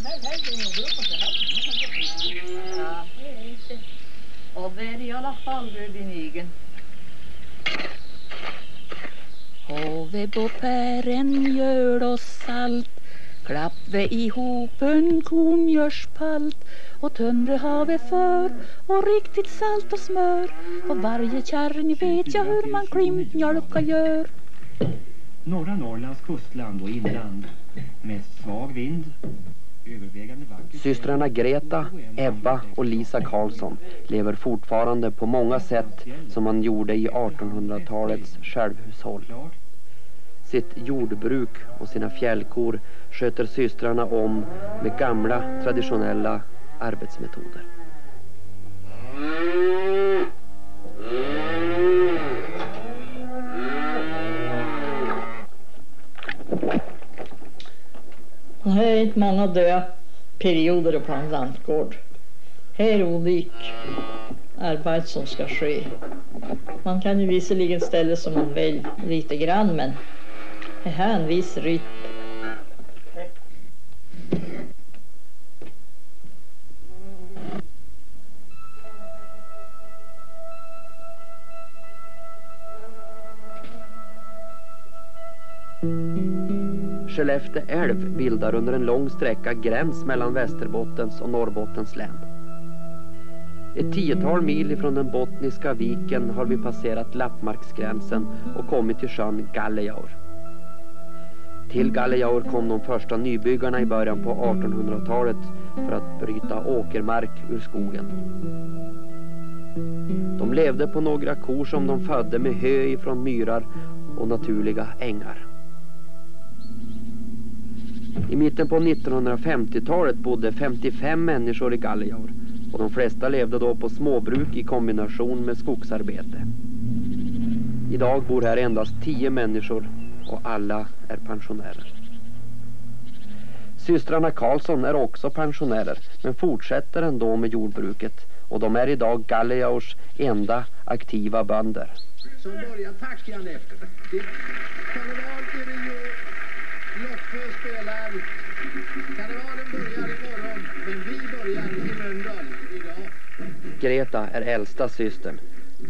Ja, det är inte. Och det är i alla fall din egen. Hove på pären gör oss salt, klapp vi ihop en kornjörsspalt och tömre har vi för och riktigt salt och smör och varje kärring vet jag hur man klimpmjölka gör. Norra Norrlands kustland och inland, mest svag vind, övervägande vacker. Systrarna Greta, Ebba och Lisa Karlsson lever fortfarande på många sätt som man gjorde i 1800-talets självhushåll. Sitt jordbruk och sina fjällkor sköter systrarna om med gamla traditionella arbetsmetoder. Det här är inte många döda perioder på en lantgård. Här är olika arbete som ska ske. Man kan ju visserligen ställa som man vill lite grann, men det här är en viss rytm. Skellefte älv bildar under en lång sträcka gräns mellan Västerbottens och Norrbottens län. Ett 10-tal mil ifrån den bottniska viken har vi passerat Lappmarksgränsen och kommit till sjön Gallejaur. Till Gallejaur kom de första nybyggarna i början på 1800-talet för att bryta åkermark ur skogen. De levde på några kor som de födde med hö ifrån myrar och naturliga ängar. I mitten på 1950-talet bodde 55 människor i Gallejaur och de flesta levde då på småbruk i kombination med skogsarbete. Idag bor här endast 10 människor och alla är pensionärer. Systrarna Karlsson är också pensionärer men fortsätter ändå med jordbruket och de är idag Gallejaurs enda aktiva bönder. Som börjar tackjan efter. Karneval är det ju Lottö spelar. Karnevalen börjar imorgon, men vi börjar i Mölndal idag. Greta är äldsta systern.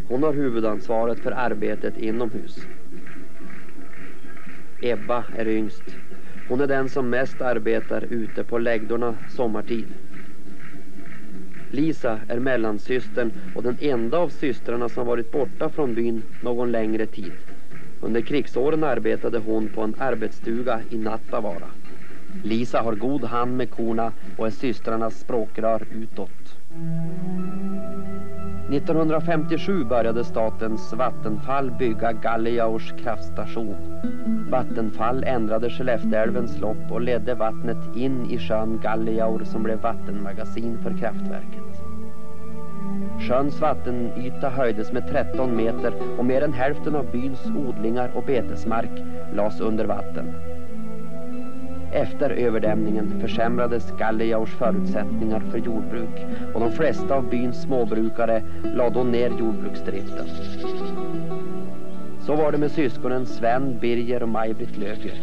Hon har huvudansvaret för arbetet inomhus. Ebba är yngst. Hon är den som mest arbetar ute på läggdorna sommartid. Lisa är mellansystern och den enda av systrarna som varit borta från byn någon längre tid. Under krigsåren arbetade hon på en arbetsstuga i Nattavaara. Lisa har god hand med korna och är systrarnas språkrör utåt. 1957 började statens Vattenfall bygga Gallejaurs kraftstation. Vattenfall ändrade Skellefteälvens lopp och ledde vattnet in i sjön Gallejaur som blev vattenmagasin för kraftverket. Sjöns vattenyta höjdes med 13 meter och mer än hälften av byns odlingar och betesmark lades under vatten. Efter överdämningen försämrades Gallejaurs förutsättningar för jordbruk och de flesta av byns småbrukare lade då ner jordbruksdriften. Så var det med syskonen Sven, Birger och Maj-Britt Lövgren.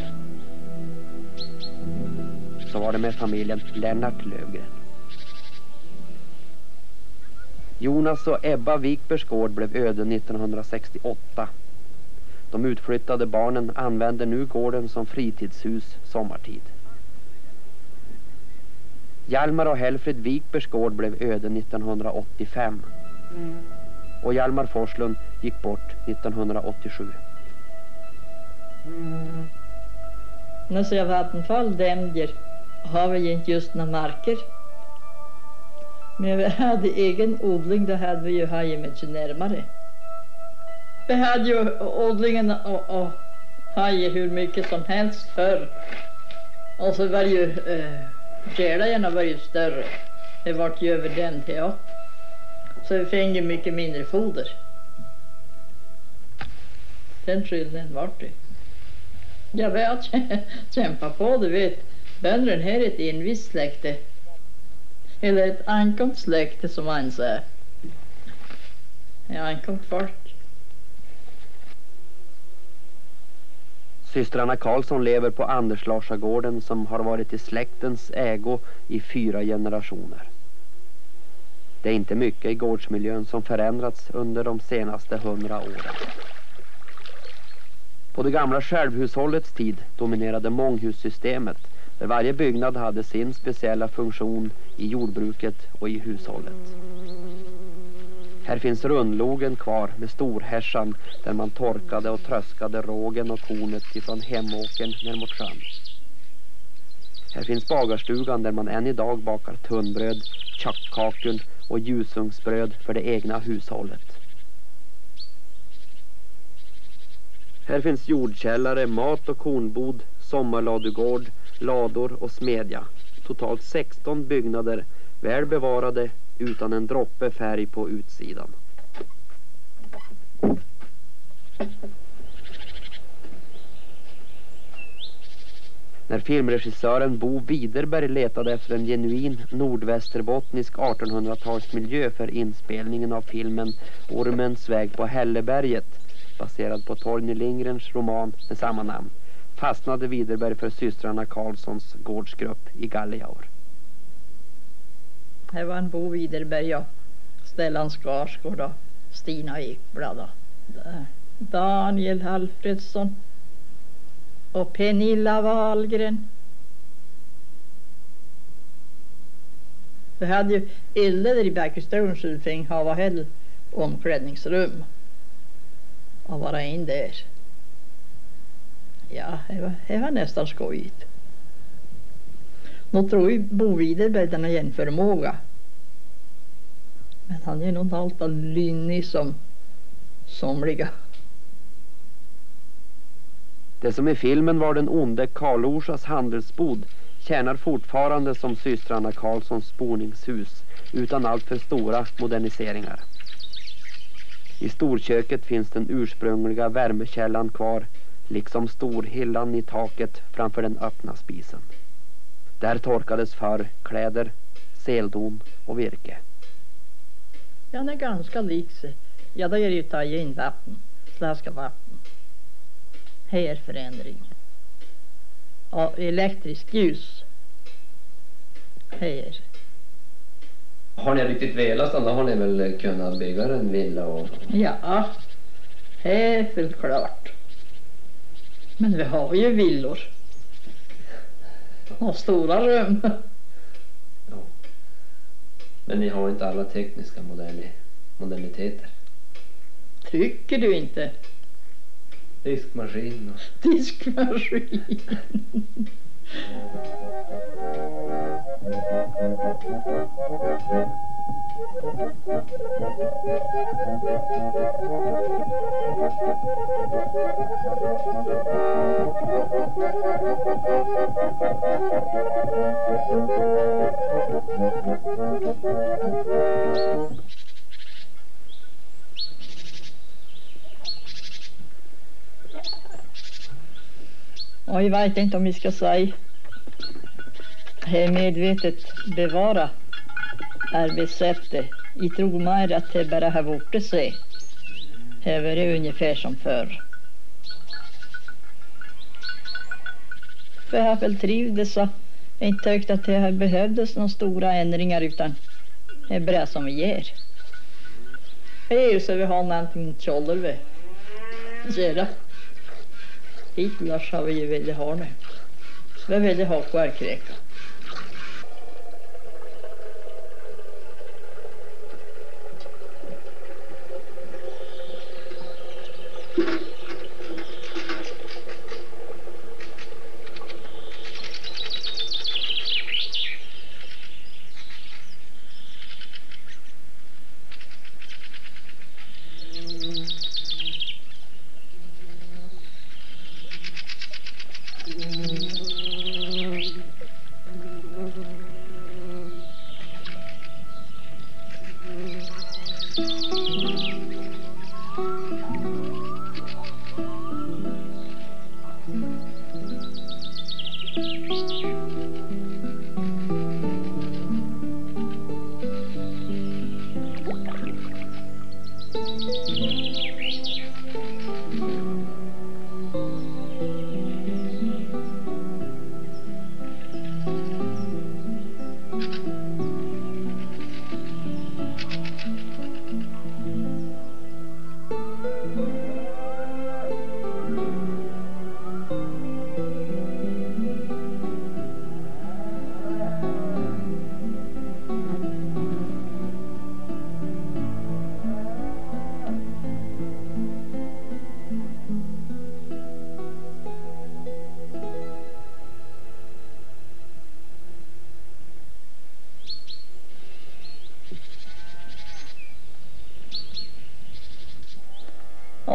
Så var det med familjen Lennart Lövgren. Jonas och Ebba Wikbergs gård blev öde 1968. De utflyttade barnen använder nu gården som fritidshus sommartid. Hjalmar och Helfrid Wikbergs gård blev öde 1985. Och Hjalmar Forslund gick bort 1987. När så jag Vattenfall dämjer har vi inte just några marker. Men vi hade egen odling, då hade vi ju hajen mycket närmare. Vi hade ju odlingen och hajer hur mycket som helst förr. Och så var ju gälarna var ju större. Det var ju över den till ja. Så vi fick ju mycket mindre foder. Den skillnaden var det. Jag vet kämpa på, du vet. Bönderna här är ett envist släkte. Eller ett ankomt släkte som man säger. Ja, ankomt folk. Systrarna Karlsson lever på Anderslarsagården som har varit i släktens ägo i 4 generationer. Det är inte mycket i gårdsmiljön som förändrats under de senaste 100 åren. På det gamla självhushållets tid dominerade månghussystemet, där varje byggnad hade sin speciella funktion i jordbruket och i hushållet. Här finns rundlogen kvar med storhärsan där man torkade och tröskade rågen och kornet ifrån hemåkern ner mot sjön. Här finns bagarstugan där man än idag bakar tunnbröd, tjackkakor och ljusungsbröd för det egna hushållet. Här finns jordkällare, mat- och kornbod, sommarladugård, lador och smedja. Totalt 16 byggnader, väl bevarade utan en droppe färg på utsidan. När filmregissören Bo Widerberg letade efter en genuin nordvästerbottnisk 1800-talsmiljö för inspelningen av filmen Ormens väg på Hälleberget, baserad på Torgny Lindgrens roman med samma namn, fastnade Widerberg för systrarna Karlssons gårdsgrupp i Galliaur. Här var en Bo Widerberg och Stellan Skarsgård och Stina Ekblad och Daniel Alfredsson och Pernilla Wahlgren. Vi hade ju där i backstolen så vi fick ha hel omklädningsrum och vara in där. Ja, det var nästan skojigt. Nu tror ju Bo Widerberg den har jämförmåga. Men han är nog allt av lynnig som somliga. Det som i filmen var den onde Karl Orsas handelsbod tjänar fortfarande som systrarna Karlssons boningshus utan allt för stora moderniseringar. I storköket finns den ursprungliga värmekällan kvar, liksom storhyllan i taket framför den öppna spisen. Där torkades förr kläder, seldon och virke. Ja, den är ganska lik sig. Ja, då är det ju ta in vatten, flaska vatten. Här förändring. Och elektrisk ljus. Här. Har ni riktigt velat så har ni väl kunnat bygga en villa och... Ja, det är väl klart. Men vi har ju villor. Och stora rum. Ja. Men ni har inte alla tekniska moderniteter. Tycker du inte? Diskmaskin och... Diskmaskin. Och jag vet inte om vi ska säga medvetet bevara arbetssättet. Jag tror mer att det bara har varit så. Det var det ungefär som förr. För jag har väl trivdes och inte tyckt att det behövdes några stora ändringar utan det är bra som vi ger. Det är ju så vi har någonting tjoller vi göra. Hittills har vi ju velat ha nu. Vi har velat ha kvarkräka.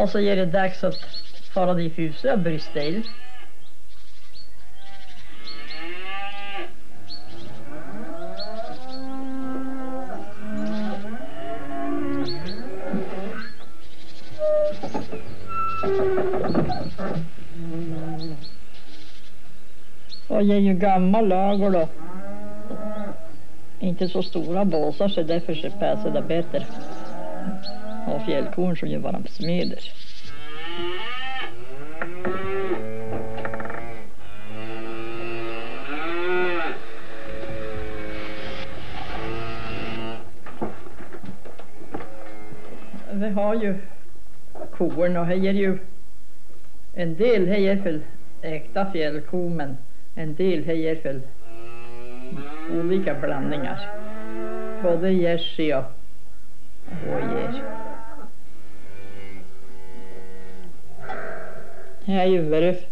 Och så är det dags att fara dit huset och brista eld. Och jag är ju gammal lager då. Inte så stora båsar så därför så passar det bättre. Och fjällkorn som ju bara smeder. Vi har ju korn och här är ju en del här är för äkta fjällkor men en del här är för olika blandningar. Både jersey och hojer. Det är ju varit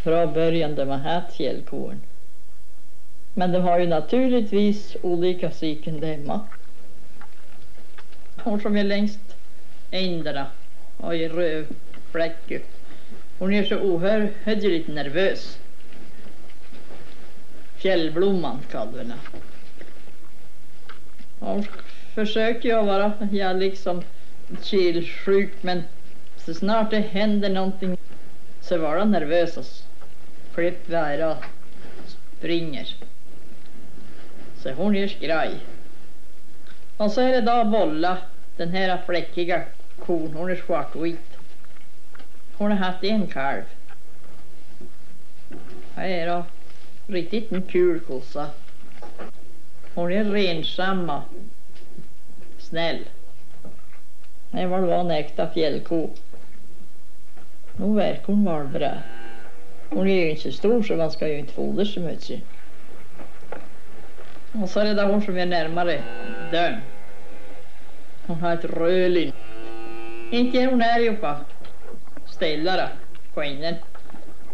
från början där man haft fjällkorn. Men de har ju naturligtvis olika psyken dämma. Hon som är längst ändarna och i rövfläck. Hon är så ohörligt nervös. Fjällblomman kallar vi henne. Hon försöker ju vara liksom kylsjuk men så snart det händer någonting så var hon nervös och klipp vära och springer. Så hon är skraj. Och så är det då Bolla, den här fläckiga kon, hon är svartvit. Hon har haft en kalv. Det är då riktigt en kul kossa. Hon är rensamma, snäll. Det var en äkta fjällko. Nu verkar hon vara bra. Hon är ju inte så stor så man ska ju inte fodra så mycket. Och så är det där hon som är närmare dörren. Hon har ett rölin. Inte hon är ju på ställare på innen.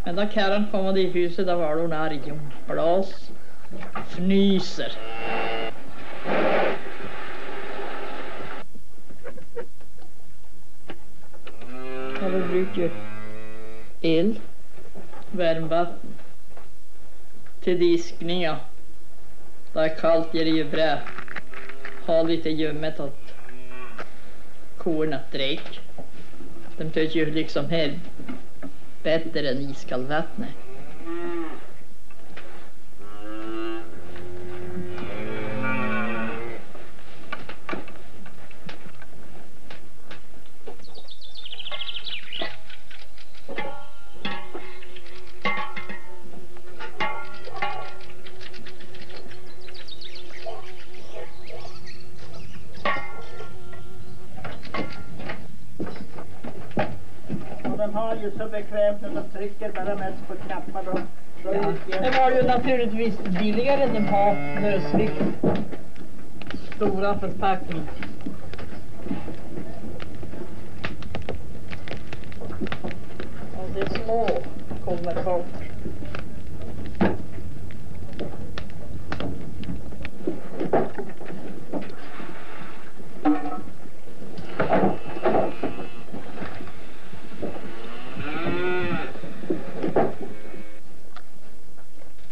Men då Karan kom i huset där var hon arg. Hon blas, fnyser. Ja, vi brukar ju el, värmvatten till diskning. Ja. Det är kallt är det ju bra. Ha lite ljummet åt korna dräck. De tycker ju liksom här bättre än iskallvattnet. De har ju så bekvämt när de trycker bara mest på knappar då. Ja. Det var ju naturligtvis billigare än de har lösvikt. Stora förpackning. Och de små kommer bort.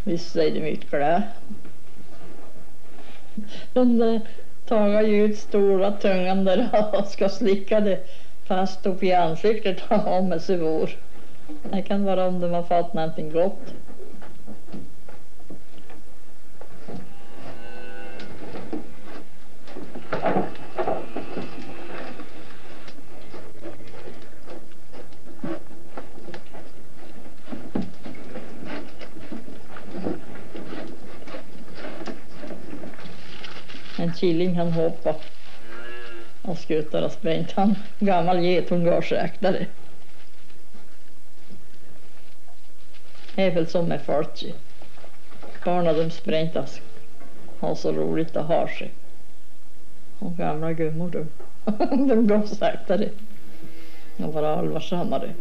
Visst är det mycket det. De tar ju ut stora tungan där och ska slicka det fast upp i ansiktet och ha med sig vår. Det kan vara om de har fått någonting gott. En killing han hoppade och skuttar och sprängt. Han gammal getungarsräktare. Det är väl som med folk. Barnen de sprängt och har så roligt att ha sig. Och gamla gummor de går saktare. De var allvarsammare.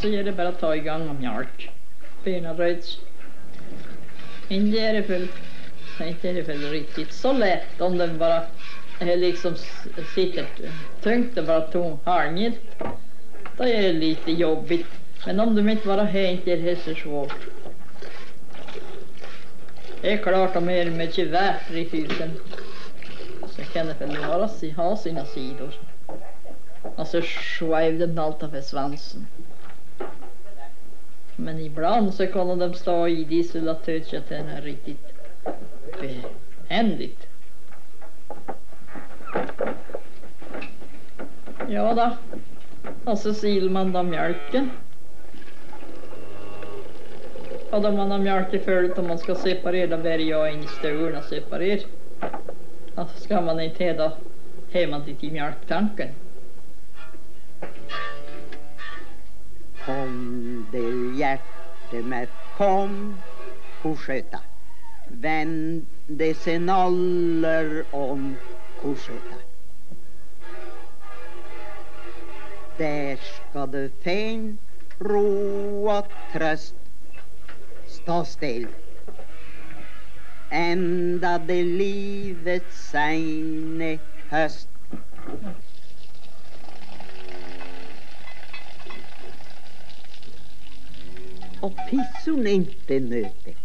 så ger det bara att ta igång med mjölk. Bönaröds. Inte är det väl riktigt så lätt om den bara liksom sitter tungt och bara tom halvngilt. Då är det lite jobbigt. Men om de inte bara hänt är det så svårt. Det är klart de är mycket värt i husen. Så kan det väl vara ha sina sidor. Och så sväv den allt av svansen. Men ibland så kan de stå i dieselatöts att den är riktigt behändigt. Ja då. Och så silar man då mjölken. Och då man har mjölk i följt och man ska separera berga in i stugan och separera. Och så ska man inte då hemma dit i mjölktanken. Kom du hjärte med kom korsköta. Vänd det sig noller om korsköta. Där ska du fin ro och tröst stå still. Ända det livet sine höst. Och pisson är inte nötig.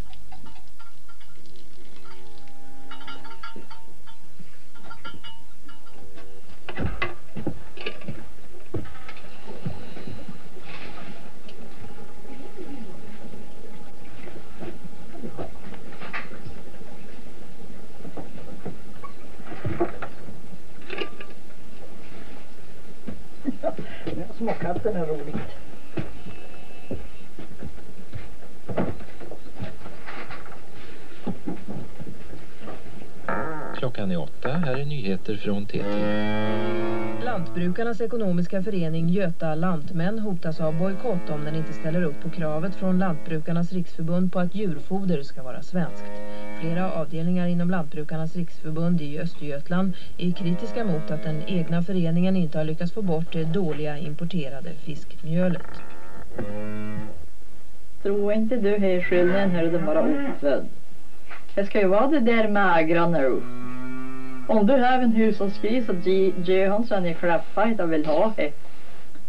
Småkatten är roligt. Klockan är 8, här är nyheter från TT. Lantbrukarnas ekonomiska förening Göta Lantmän hotas av bojkott om den inte ställer upp på kravet från Lantbrukarnas riksförbund på att djurfoder ska vara svenskt. Flera avdelningar inom Lantbrukarnas riksförbund i Östergötland är kritiska mot att den egna föreningen inte har lyckats få bort det dåliga importerade fiskmjölet. Tror inte du här skillnaden när du bara uppfödd? Det ska ju vara det där magra nu. Om du har en hushållsgris och ger han så han är klappad och vill ha det.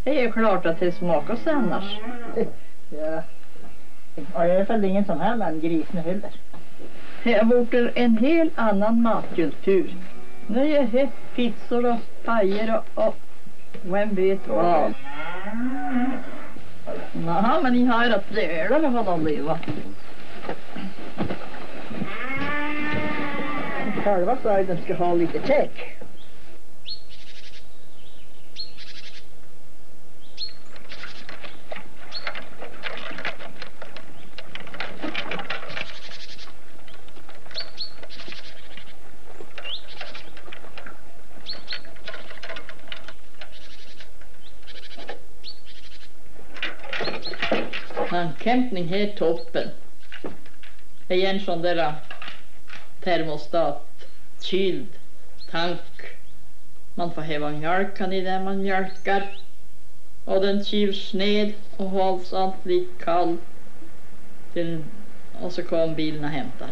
Det är klart att det smakar så annars. Ja. Och det är väl ingen som har en gris nu heller. Det har varit en helt annan matkultur. Nu är det pizzor och pajer och vem vet vad. Naha, men ni har ju att döda med vad de blir, va? Själva sa att den ska ha lite käk. Handkämpning här toppen. Det är en sån där termostat, kyld tank. Man får häva mjölkan i där man mjölkar. Och den kyls ned och hålls allt lite kall. Och så kom bilen och hämtar.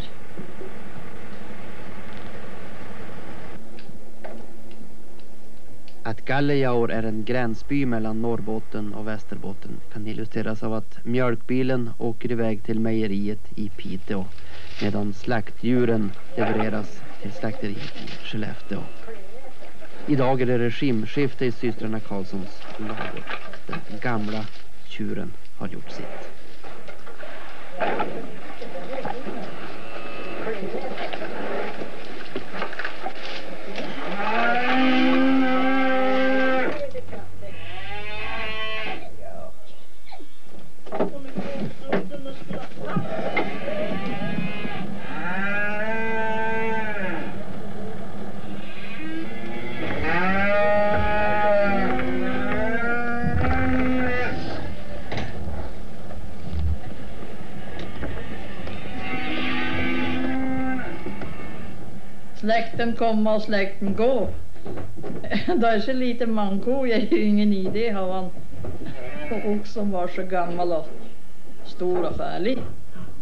Att Gallejaur är en gränsby mellan Norrbotten och Västerbotten kan illustreras av att mjölkbilen åker iväg till mejeriet i Piteå medan slaktdjuren levereras till slakteriet i Skellefteå. Idag är det regimskifte i systrarna Karlssons lador. Den gamla tjuren har gjort sitt. Släkten kommer och släkten går. Då är så lite manko, jag har ju ingen idé har man Och oxen var så gammal och stor och färdig.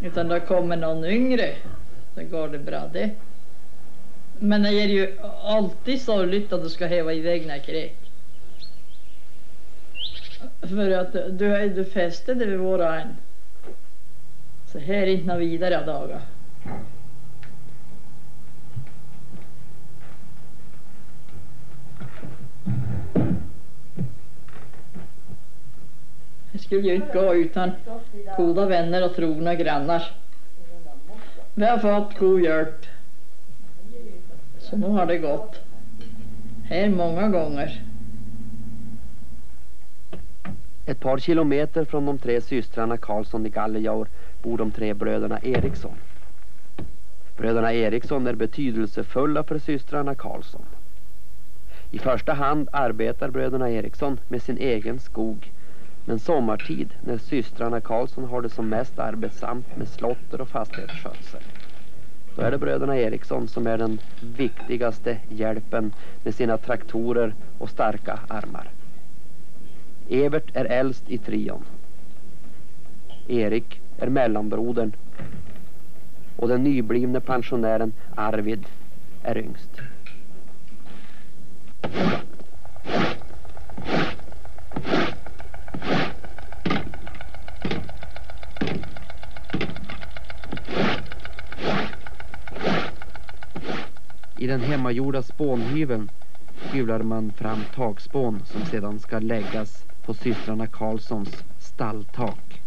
Utan då kommer någon yngre. Så går det bra det. Men det är ju alltid sorgligt att du ska häva iväg när kräk. För att du fäste det vid våra en. Så här är inte några vidare dagar. Det skulle ju inte gå utan goda vänner och trogna grannar. Vi har fått god hjälp. Så nu har det gått. Här många gånger. Ett par kilometer från de 3 systrarna Karlsson i Gallejaur bor de 3 bröderna Eriksson. Bröderna Eriksson är betydelsefulla för systrarna Karlsson. I första hand arbetar bröderna Eriksson med sin egen skog. Men sommartid, när systrarna Karlsson har det som mest arbetsamt med slotter och fastighetsskötsel, då är det bröderna Eriksson som är den viktigaste hjälpen med sina traktorer och starka armar. Evert är äldst i trion. Erik är mellanbrodern. Och den nyblivne pensionären Arvid är yngst. I den hemmagjorda spånhyveln hyvlar man fram takspån som sedan ska läggas på systrarna Karlssons stalltak.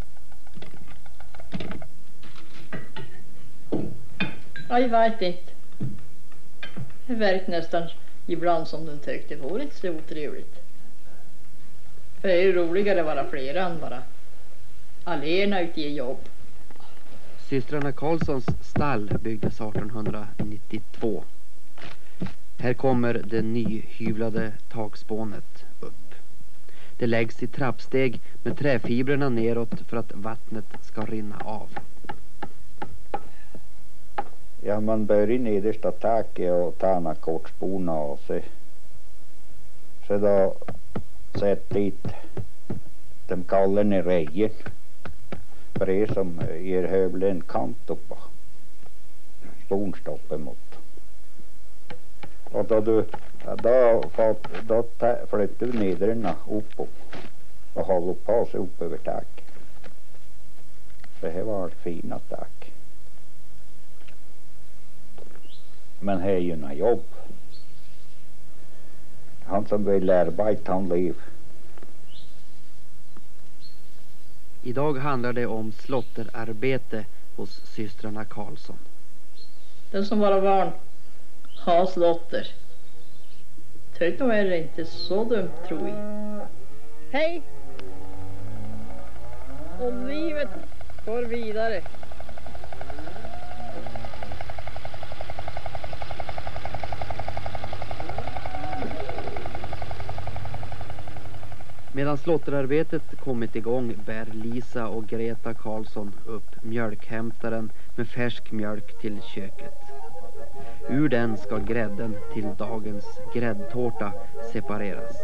Jag vet inte. Det verkar nästan ibland som den tyckte det vore inte så otrevligt. För det är ju roligare att vara flera än bara alena ute i jobb. Systrarna Karlssons stall byggdes 1892. Här kommer det nyhyvlade takspånet upp. Det läggs i trappsteg med träfibrerna neråt för att vattnet ska rinna av. Ja, man börjar i nedersta taket och tar några kortsporna och så då sätter dit de kallar ner rejen. För det som ger hövlen kant upp och sponstopp emot. Och då flyttar du nederna upp och håller på sig upp över taket. Det här var ett fina tak. Men här är ju några jobb. Han som vill arbeta, han lever. Idag handlar det om slotterarbete hos systrarna Karlsson. Den som bara barn har slotter. Tycker nog är det inte så dumt, tror jag. Hej! Och livet går vidare. Medan slotterarbetet kommit igång bär Lisa och Greta Karlsson upp mjölkhämtaren med färsk mjölk till köket. Ur den ska grädden till dagens gräddtårta separeras.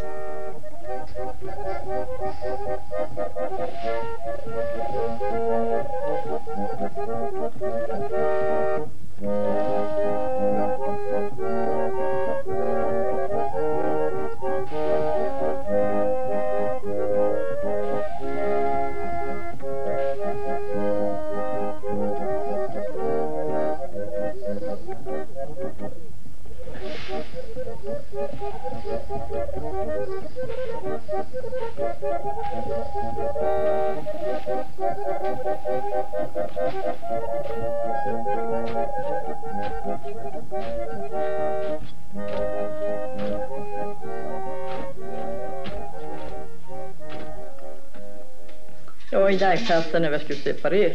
Ja, i den kastan när vi skulle separera.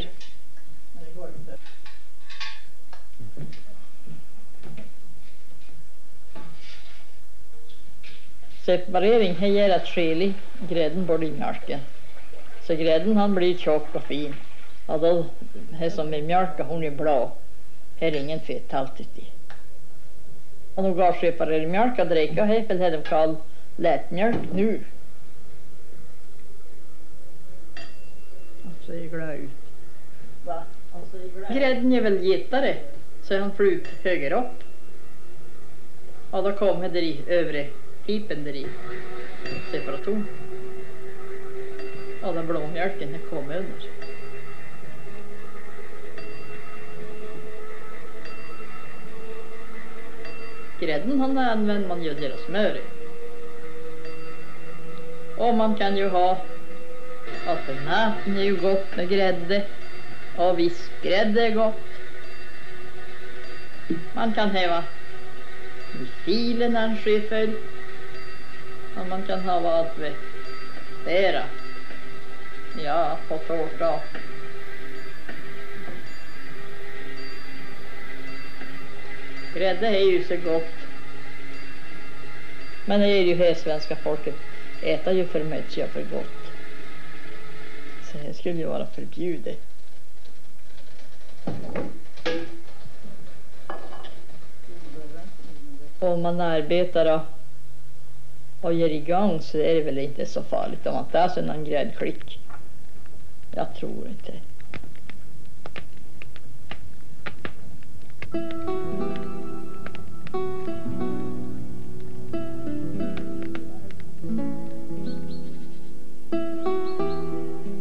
Separering här ger att skilja grädden bort i mjölken. Så grädden han blir tjock och fin. Och då här som är mjölk hon är blå. Här är ingen fetthalt i. Och nu går separera mjölk och dricka här för det de kallar lättmjölk nu. seglar ut. Va? Han seglar. Grädden är väl gittare, så han flyg höger upp. Och då kommer det i övre pipen där i separation. Och då blåmjölken kommer under. Grädden han använder man ju deras smör i. Och man kan ju ha automaten är ju gott med grädde. Och vispgrädde är gott. Man kan häva i filen en skyffel. Och man kan ha vad med bära. Ja, på tårta. Grädde är ju så gott. Men det är ju här svenska folket äter ju för mycket och för gott. Så det skulle ju vara förbjudet. Om man arbetar och ger igång så är det väl inte så farligt om man tar sig någon gräddklick. Jag tror inte.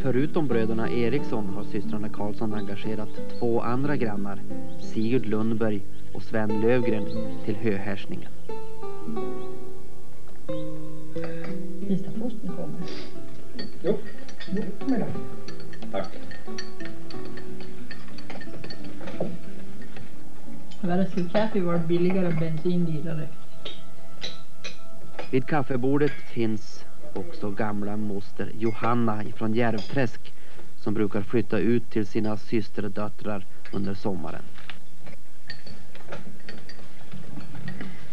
Förutom bröderna Eriksson har systrarna Karlsson engagerat 2 andra grannar, Sigurd Lundberg och Sven Lövgren, till höhärsningen. Sista posten kommer. Jo, med det. Tack. Värre skulle kaffe vara billigare och bensin dyrare. Vid kaffebordet finns också gamla moster Johanna från Järvträsk som brukar flytta ut till sina systerdöttrar under sommaren.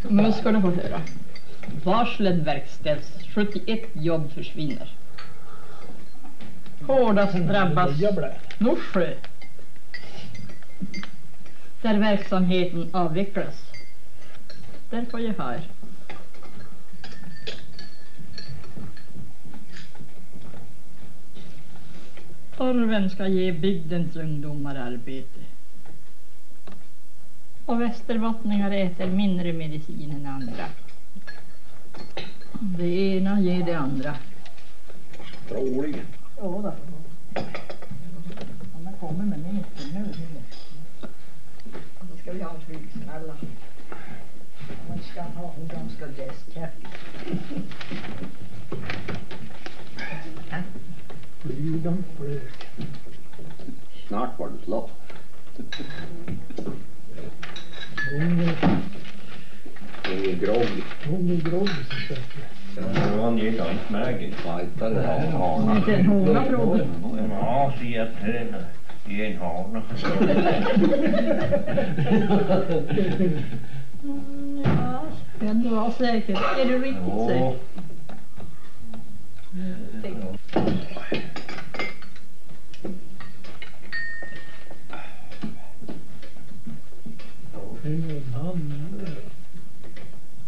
Nu ska ni få höra. Varslet verkställs. 71 jobb försvinner. Hårdast drabbas Norsjö. Där verksamheten avvecklas. Där får jag här. Torven ska ge bygdens ungdomar arbete. Och västerbottningar äter mindre medicin än andra. Det ena ger det andra. Troligen. Ja då. Han har kommit med nätet nu. Då ska vi ha en flygsmälla. Man ska ha en ganska gästkäft. Flygen flög. Snart var det slå. Ingen grogg. Ingen grogg så säkert. Det var en gigant mägen. Fajtare. Ja, inte en hårda frågor. Ja, se att höna i en hana. Ja, kan du vara säker? Är du riktigt säker?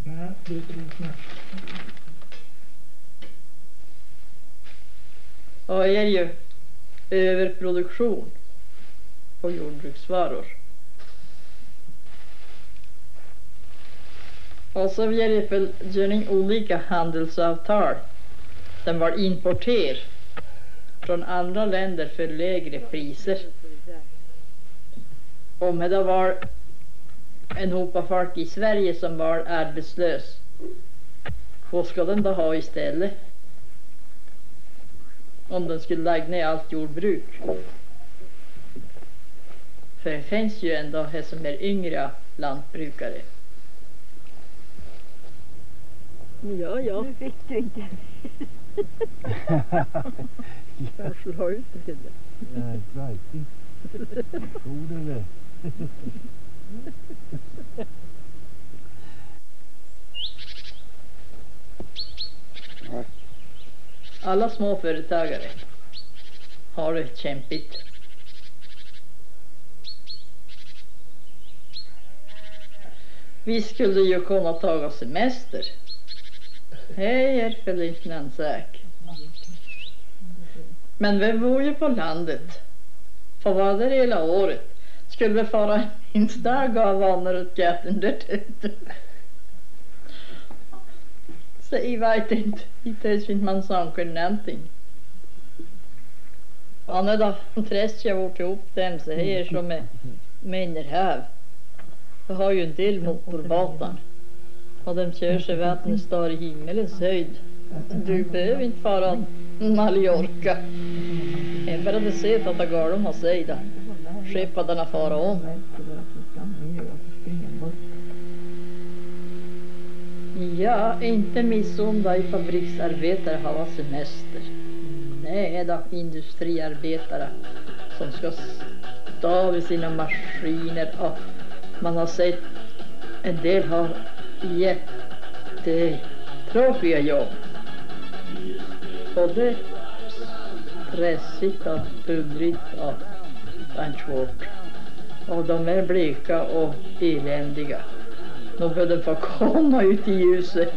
Nej, det tror jag. Och är ju överproduktion på jordbruksvaror. Och så blir det väl gärna olika handelsavtal. Den var importer från andra länder för lägre priser. Om det var en hopa folk i Sverige som var arbetslös, vad ska den då ha istället? Om den skulle lägga ner allt jordbruk. För det finns ju ändå här som är yngre lantbrukare. Ja, ja. Nu fick du inte. Jag slår ut det. Nej, verkligen. Tror du det? Alla små företagare har det kämpigt. Vi skulle ju kunna ta semester. Hej, är för liknande sak. Men vi bor ju på landet. Får vara där hela året. Skulle vi fara minst dag av vanor åt gaten där ute. Så jag vet inte. Inte ens finns man saker någonting. Han är då träst jag vart ihop dem så här som menar här. Vi har ju en del motorbåtar. Och de kör sig vattnet står i himmelens höjd. Du behöver inte fara Mallorca. Jag bara hade sett att det går de har sig då. Skeppadarna fara om. Ja, inte missunda i fabriksarbetare har semester. Det är då industriarbetare som ska stå vid sina maskiner och man har sett en del har jättetråkiga jobb. Både stressigt och bullrigt och svårt. Och de är bleka och eländiga. De behöver få komma ut i ljuset.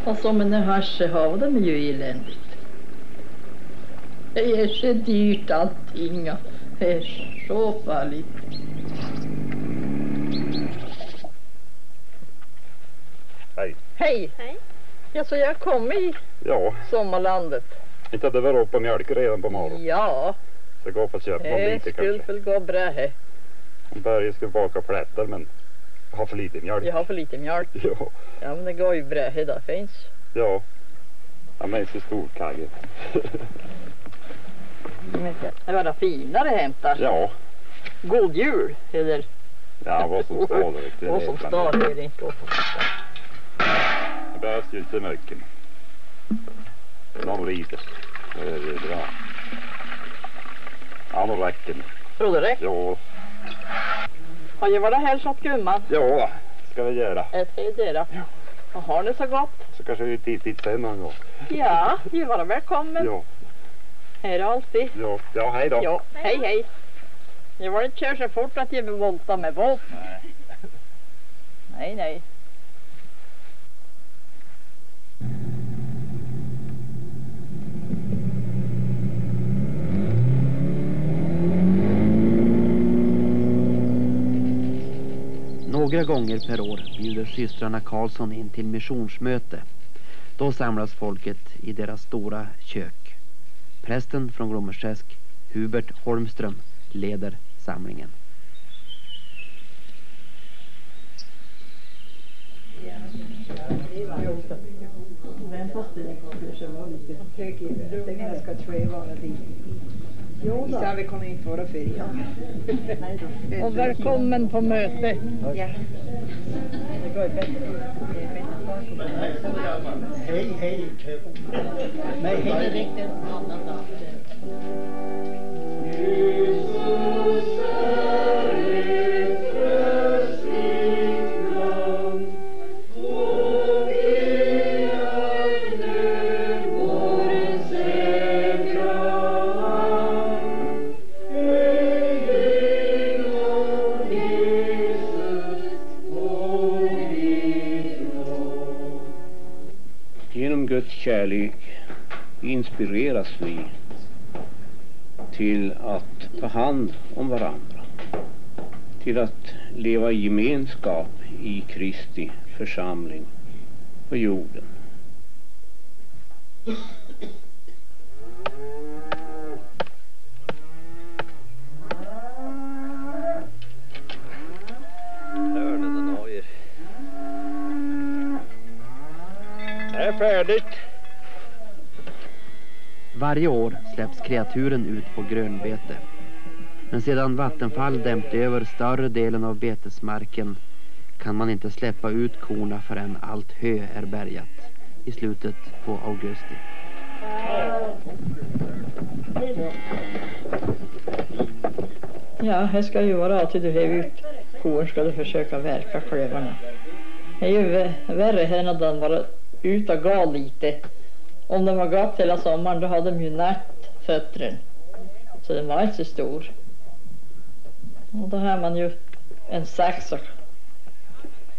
Och som en hasch har de ju eländigt. Det är så dyrt allting. Det är så farligt. Hej. Hej. Hej. Ja, så jag kom i sommarlandet. Inte hade varit uppe och mjölk redan på morgonen. Ja. Så gå för köpa någon lite kanske. Det skulle väl gå bra här. Börje skulle baka plättar men jag har för lite mjölk. Jag har för lite mjölk. Ja. Ja, men det går ju bra här, det finns. Ja. Jag är så stor kagge. Det var det finare hämtar. Ja. God jul, eller? Ja, vad som står det. Vad som står det är inte vad som står. Det behövs ju inte mycket. Någon liter. Det är bra. Ja, då räcker det. Tror du det? Ja. Har ju varit hälsat gumman? Ja, ska vi göra. Det göra. Ja. Och har ni så gott? Så kanske vi tittar sen någon gång. Ja, du var välkommen. Ja. Hej då alltid. Ja, hej då. Ja, hej. Jag var inte kör så fort att jag vill volta med båt. Nej. Några gånger per år bjuder systrarna Karlsson in till missionsmöte. Då samlas folket i deras stora kök. Prästen från Glommersträsk, Hubert Holmström, leder samlingen. Så vi kommer inte vara för Och välkommen på möte. Ja. Hej. Nej, hej. Riktigt annan dag. Genom Guds kärlek inspireras vi till att ta hand om varandra, till att leva i gemenskap i Kristi församling på jorden. Det är färdigt. Varje år släpps kreaturen ut på grönbete. Men sedan Vattenfall dämt över större delen av betesmarken kan man inte släppa ut korna förrän allt hö är bärgat i slutet på augusti. Ja, här ska ju vara alltid du har ut kor ska du försöka verka klövarna. Det är ju värre här när den var ute och gav lite. Om den var gatt hela sommaren då hade de ju nätt föttren. Så den var inte så stor. Och då har man ju en sax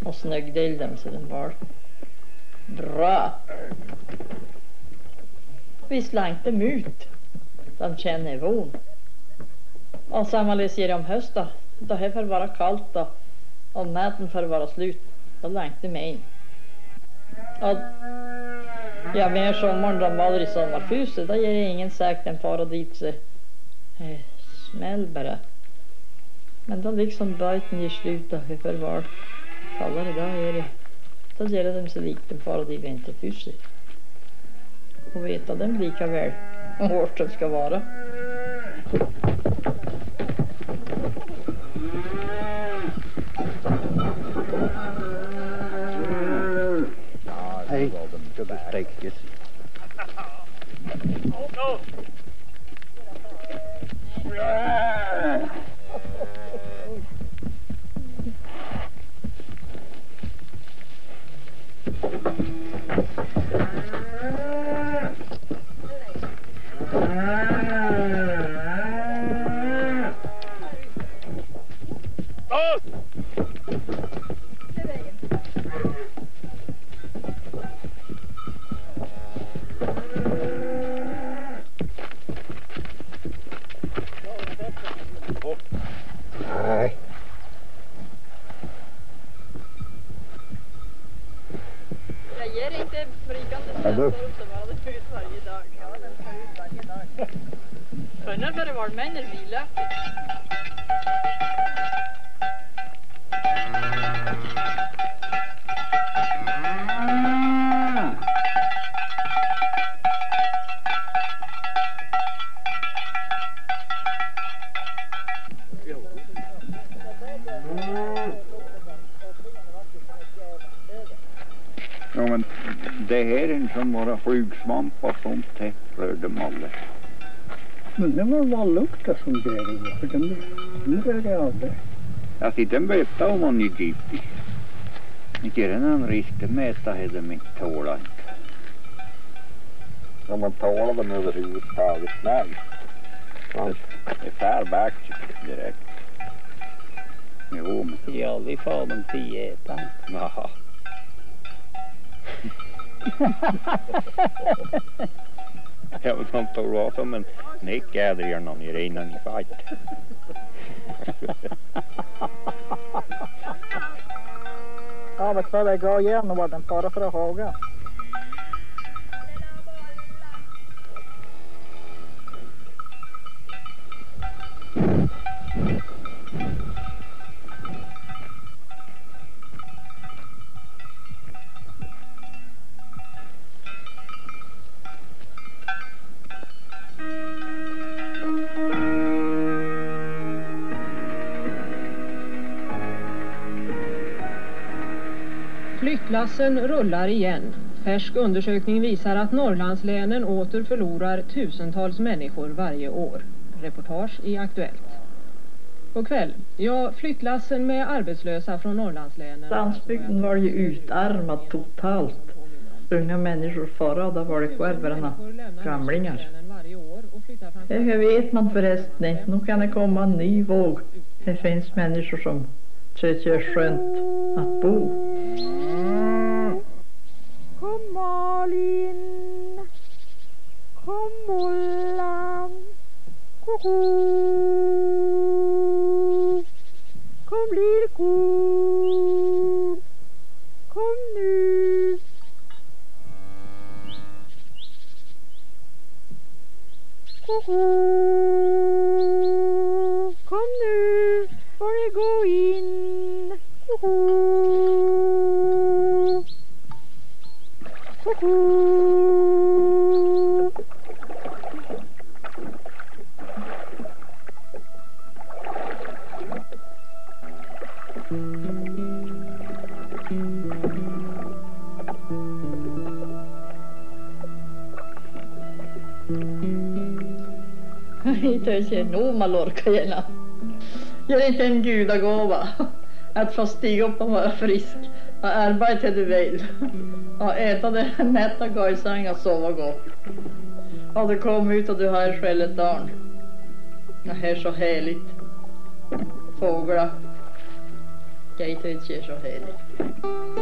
och snöggde i dem så den var bra. Vi slank dem ut. De känner von. Och sammanläser om hösten. Då här får vara kallt då. Och natten får vara slut. Då lank de med in. Och ja, mer sommaren de var i sommarhuset. Då ger det ingen sagt en fara dit så smäll bara. Men då liksom böjten ger slut och hur för var kallare då är det. Då ger det dem så likt en fara dit vinterhuset. Och veta dem lika väl hårt som ska vara. Hej, stäckes. Nej. Jag ger inte frikande snöstorm som hade ut varje dag. Ja, den ska ut varje dag. För nu får det vara männer vila. Ja, men det här är en som våra flugsvamp och sånt här rörde de alla. Men det var bara lukta som grejer, för den rörde av det. Jag sitter och vet om hon är giftig. Inte är det någon risk att mäta här de inte tålar inte. Ja, man talar dem överhuvudtaget, nej. Det är färback direkt. Jo, men... I alla fall de 10 ätan. Jaha. Ja, men man får vara som en näckädring någon i renan i fight. Ja, vet vad det går igen och var den bara för att haga. Flyttlassen rullar igen. Färsk undersökning visar att Norrlandslänen åter förlorar tusentals människor varje år. Reportage i Aktuellt. God kväll. Ja, flyttlassen med arbetslösa från Norrlandslänen. Landsbygden var ju utarmad totalt. Unga människor förra, då var det kvar bara gamlingar. Det vet man förresten inte. Nu kan det komma en ny våg. Det finns människor som tycker det är skönt att bo. Kom Malin, kom Mollan, koko, kom lillko, kom nu. Koko, kom nu, får ni gå in, koko. Inte ens nog man orkar gärna. Gör inte en gudagåva. Att få stiga upp och vara frisk. Och arbeta det väl. Och äta det mätta gojsang och sova gott. Och du kom ut och du har själv ett barn. Det här är så härligt. Fåglar. Gejt är så härligt.